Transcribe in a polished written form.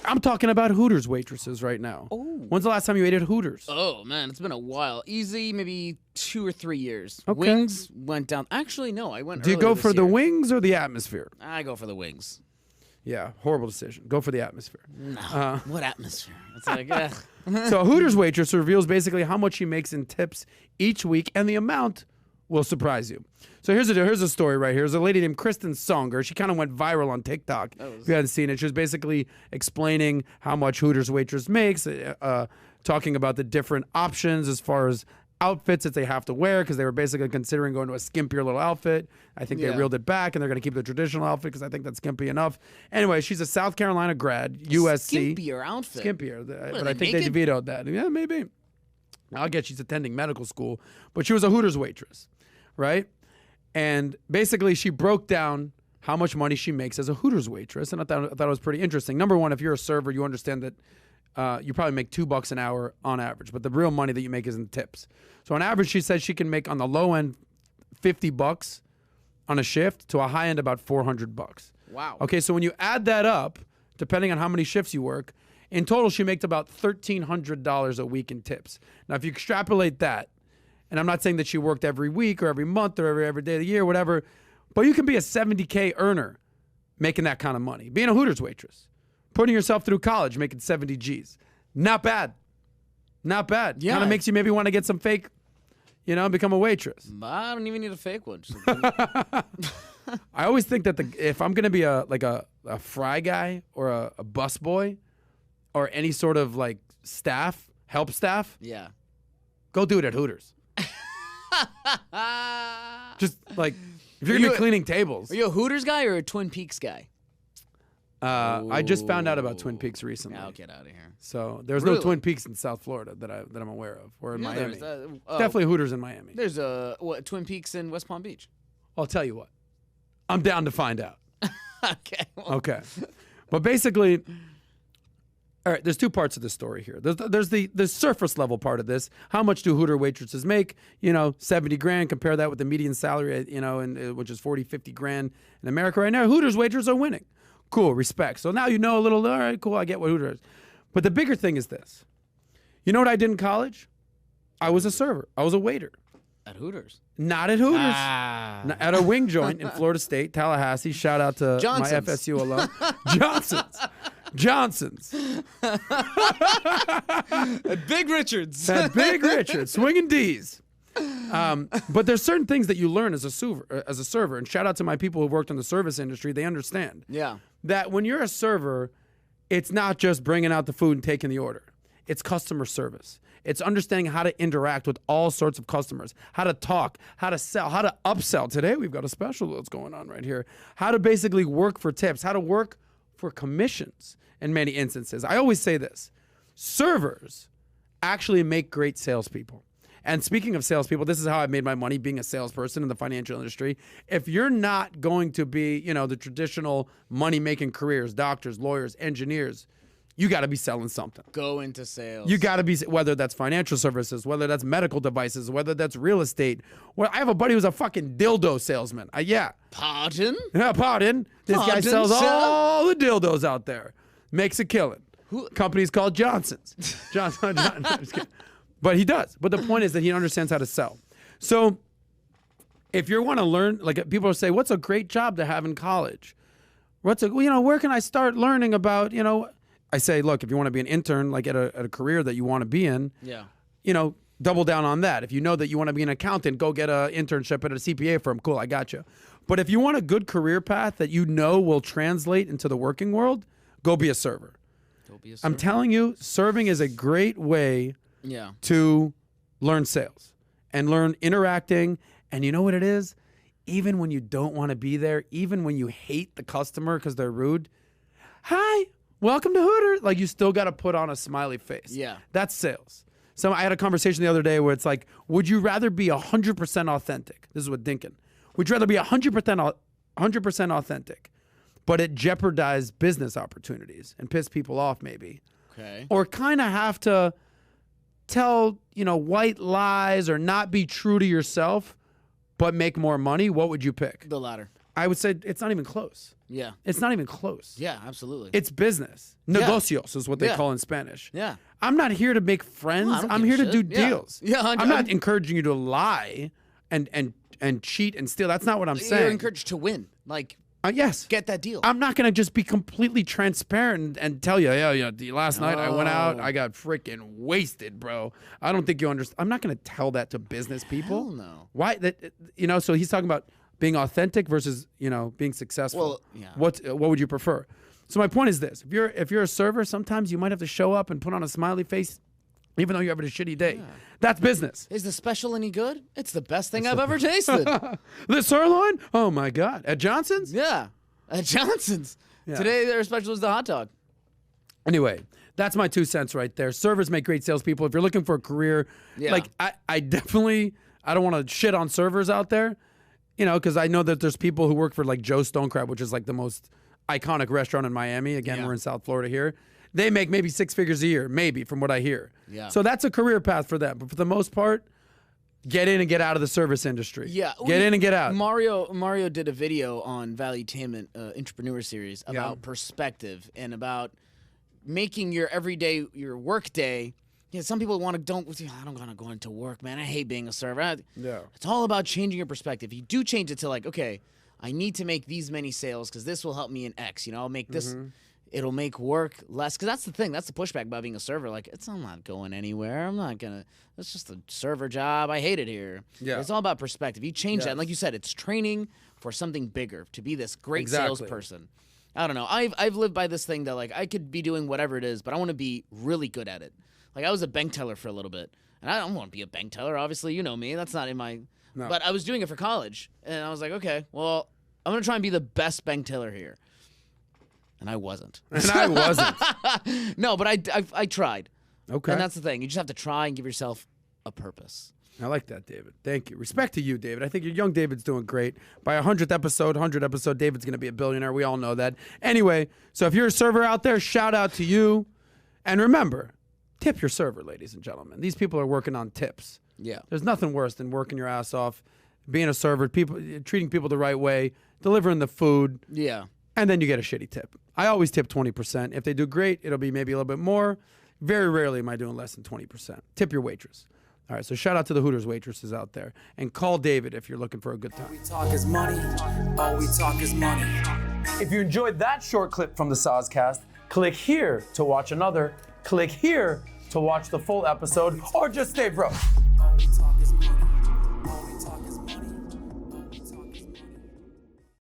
I'm talking about Hooters waitresses right now. Oh. When's the last time you ate at Hooters? Oh, man, it's been a while. Easy, maybe 2 or 3 years. Okay. Wings went down. Actually, no, I went Do you earlier go this for the year. wings or the atmosphere? I go for the wings. Yeah, horrible decision. Go for the atmosphere. No, what atmosphere? It's like, ugh. So a Hooters waitress reveals basically how much she makes in tips each week, and the amount will surprise you. So here's a story right here. There's a lady named Kristen Songer. She kind of went viral on TikTok. If you hadn't seen it, she was basically explaining how much Hooters waitress makes, talking about the different options as far as outfits that they have to wear, because they were basically considering going to a skimpier little outfit. I think they reeled it back, and they're going to keep the traditional outfit because I think that's skimpy enough. Anyway, she's a South Carolina grad, USC. Skimpier outfit. Skimpier. But they I think they naked? vetoed that. Yeah, maybe. I'll get she's attending medical school, but she was a Hooters waitress, right? And basically, she broke down how much money she makes as a Hooters waitress, and I thought it was pretty interesting. Number one, if you're a server, you understand that you probably make $2 an hour on average, but the real money that you make is in tips. So on average, she says she can make on the low end $50 on a shift to a high end about $400. Wow. Okay, so when you add that up, depending on how many shifts you work, in total she makes about $1,300 a week in tips. Now, if you extrapolate that, and I'm not saying that she worked every week or every month or every day of the year, whatever, but you can be a $70K earner making that kind of money. Being a Hooters waitress, putting yourself through college, making 70 G's. Not bad. Not bad. Yeah. Kind of makes you maybe want to get some fake, become a waitress. I don't even need a fake one. Just I always think that if I'm going to be a fry guy or a bus boy or any sort of like help staff, yeah. go do it at Hooters. Just like, if you're going to be cleaning tables. Are you a Hooters guy or a Twin Peaks guy? I just found out about Twin Peaks recently. I'll get out of here. So there's Really? no Twin Peaks in South Florida that I'm aware of, or in Miami. There's, Definitely Hooters in Miami. There's Twin Peaks in West Palm Beach. I'll tell you what. I'm down to find out. Okay. Okay. But basically, all right, there's two parts of the story here. There's the surface level part of this. How much do Hooter waitresses make? 70 grand. Compare that with the median salary, which is 40, 50 grand in America right now. Hooters waitresses are winning. Cool, respect. So now you know a little, all right, cool, I get what Hooters is. But the bigger thing is this. You know what I did in college? I was a server. I was a waiter. At Hooters? Not at Hooters. At a wing joint in Florida State, Tallahassee. Shout out to Johnson's. my FSU alum. Johnson's. At Big Richards. At Big Richards. Swinging D's. But there's certain things that you learn as a server. And shout out to my people who worked in the service industry. They understand. Yeah. That when you're a server, it's not just bringing out the food and taking the order. It's customer service. It's understanding how to interact with all sorts of customers, how to talk, how to sell, how to upsell. Today, we've got a special that's going on right here. How to basically work for tips, how to work for commissions in many instances. I always say this. Servers actually make great salespeople. And speaking of salespeople, this is how I made my money being a salesperson in the financial industry. If you're not going to be, the traditional money-making careers, doctors, lawyers, engineers, you got to be selling something. Go into sales. You got to be, whether that's financial services, whether that's medical devices, whether that's real estate. Well, I have a buddy who's a fucking dildo salesman. Yeah. Pardon? Yeah, pardon. This guy Pardon, sells sir? all the dildos out there. Makes a killing. Company's called Johnson's. Johnson. I'm just kidding. But he does. But the point is that he understands how to sell. So if you want to learn, like people say, what's a great job to have in college? Where can I start learning about, I say, look, if you want to be an intern, like at a career that you want to be in, double down on that. If you know that you want to be an accountant, go get an internship at a CPA firm. Cool, I got you. But if you want a good career path that will translate into the working world, go be a server. I'm telling you, serving is a great way to learn sales and learn interacting. And you know what it is? Even when you don't want to be there, even when you hate the customer because they're rude, hi, welcome to Hooters. Like, you still got to put on a smiley face. Yeah. That's sales. So I had a conversation the other day where it's like, would you rather be 100% authentic? This is what Dinkin. Would you rather be 100% authentic, but it jeopardized business opportunities and piss people off maybe? Okay. Or kind of have to tell, white lies or not be true to yourself, but make more money? What would you pick? The latter. I would say it's not even close. Yeah. It's not even close. Yeah, absolutely. It's business. Negocios is what they Yeah. call in Spanish. Yeah. I'm not here to make friends. No, I don't I'm give here a to do shit. Yeah. deals. Yeah, I'm not encouraging you to lie and cheat and steal. That's not what I'm saying. You're encouraged to win. Like, yes. get that deal. I'm not gonna just be completely transparent and tell you, last night I went out, I got freaking wasted, bro. I don't think you understand. I'm not gonna tell that to business people. Hell no. Why? So he's talking about being authentic versus, being successful. Well, yeah. What would you prefer? So my point is this: if you're a server, sometimes you might have to show up and put on a smiley face, even though you're having a shitty day. Yeah. That's business. Is the special any good? It's the best thing I've ever tasted. The sirloin? Oh my God! At Johnson's? Yeah, at Johnson's. Yeah. Today their special is the hot dog. Anyway, that's my 2 cents right there. Servers make great salespeople. If you're looking for a career, Yeah. like I definitely, I don't want to shit on servers out there, because I know that there's people who work for like Joe Stonecrab, which is like the most iconic restaurant in Miami. Again, Yeah. we're in South Florida here. They make maybe 6 figures a year, maybe, from what I hear. Yeah. So that's a career path for them. But for the most part, get in and get out of the service industry. Yeah, Get in and get out. Mario did a video on Valuetainment entrepreneur series about perspective and about making your everyday, your work day. Yeah, some people I don't want to go into work, man. I hate being a server. Yeah. It's all about changing your perspective. You do change it to like, okay, I need to make these many sales because this will help me in X. I'll make this. It'll make work less. Because that's the thing. That's the pushback about being a server. Like, I'm not going anywhere. I'm not going to. It's just a server job. I hate it here. Yeah. It's all about perspective. You change that. And like you said, it's training for something bigger, to be this great salesperson. I don't know. I've lived by this thing that, like, I could be doing whatever it is, but I want to be really good at it. Like, I was a bank teller for a little bit. And I don't want to be a bank teller. Obviously, you know me. That's not in my... No. But I was doing it for college. And I was like, okay, well, I'm going to try and be the best bank teller here. And I wasn't. No, but I tried. Okay. And that's the thing. You just have to try and give yourself a purpose. I like that, David. Thank you. Respect to you, David. I think your young David's doing great. By 100th episode, David's going to be a billionaire. We all know that. Anyway, so if you're a server out there, shout out to you. And remember, tip your server, ladies and gentlemen. These people are working on tips. Yeah. There's nothing worse than working your ass off, being a server, treating people the right way, delivering the food. Yeah. And then you get a shitty tip. I always tip 20%. If they do great, it'll be maybe a little bit more. Very rarely am I doing less than 20%. Tip your waitress. All right, so shout out to the Hooters waitresses out there. And call David if you're looking for a good time. All we talk is money. All we talk is money. If you enjoyed that short clip from the Soscast, click here to watch another. Click here to watch the full episode, or just stay broke.